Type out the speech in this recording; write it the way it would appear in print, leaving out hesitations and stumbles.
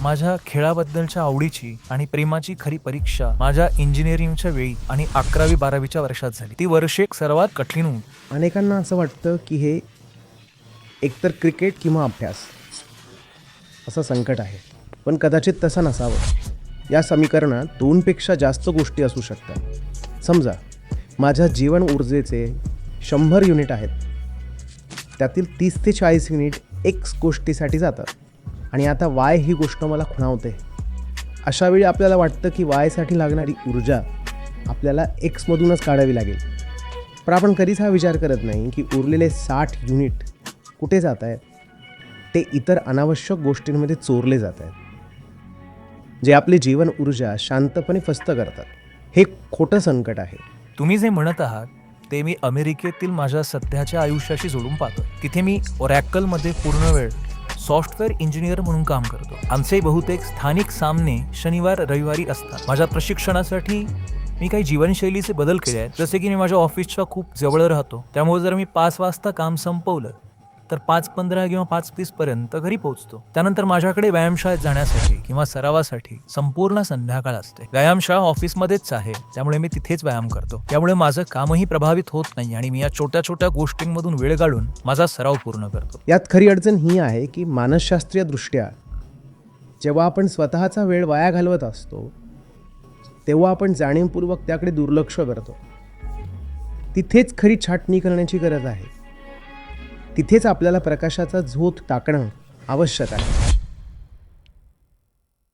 माझ्या खेळाबद्दलच्या आवडीची आणि प्रेमाची खरी परीक्षा माझ्या इंजिनिअरिंगच्या वेळी आणि 11वी-12वीच्या वर्षात झाली. ती वर्षे सर्वात कठीण होती. अनेकांना असं वाटतं की हे एकतर क्रिकेट किंवा अभ्यास असं संकट आहे, पण कदाचित तसं नसावं. या समीकरणात 2पेक्षा जास्त गोष्टी असू शकतात. समजा माझ्या जीवन ऊर्जेचे 100 युनिट आहेत, त्यातील 30 ते 40 युनिट एक्स गोष्टीसाठी जातात आणि आता वाय ही गोष्ट मला खुणावते. अशा वेळी आपल्याला वाटतं की वायसाठी लागणारी ऊर्जा आपल्याला एक्समधूनच काढावी लागेल. पण आपण कधीच हा विचार करत नाही की उरलेले 60 युनिट कुठे जात आहेत. ते इतर अनावश्यक गोष्टींमध्ये चोरले जात आहेत, जे आपली जीवन ऊर्जा शांतपणे फस्त करतात. हे खोटं संकट आहे. तुम्ही जे म्हणत आहात ते मी अमेरिकेतील माझ्या सध्याच्या आयुष्याशी जोडून पाहतो. तिथे मी ओरॅकलमध्ये पूर्ण वेळ सॉफ्टवेअर इंजिनियर म्हणून काम करतो. आमचे बहुतेक स्थानिक सामने शनिवार रविवारी असतात. माझ्या प्रशिक्षणासाठी मी काही जीवनशैलीचे बदल केले आहेत, जसे की मी माझ्या ऑफिसच्या खूप जवळ राहतो. त्यामुळे जर मी 5 वाजता काम संपवलं तर 5:15 किंवा 5:30 पर्यंत घरी पोहोचतो. त्यानंतर माझ्याकडे व्यायामशाळेत जाण्यासाठी किंवा सरावासाठी संपूर्ण संध्याकाळ असते. व्यायामशाळा ऑफिसमध्येच आहे, त्यामुळे मी तिथेच व्यायाम करतो. त्यामुळे माझं कामही प्रभावित होत नाही आणि मी या छोट्या छोट्या गोष्टींमधून वेळ काढून माझा सराव पूर्ण करतो. यात खरी अडचण ही आहे की मानसशास्त्रीय दृष्ट्या जेव्हा आपण स्वतःचा वेळ वाया घालवत असतो तेव्हा आपण जाणीवपूर्वक त्याकडे दुर्लक्ष करतो. तिथेच खरी छाटणी करण्याची गरज आहे. तिथेच आपल्याला प्रकाशाचा झोत टाकणं आवश्यक आहे.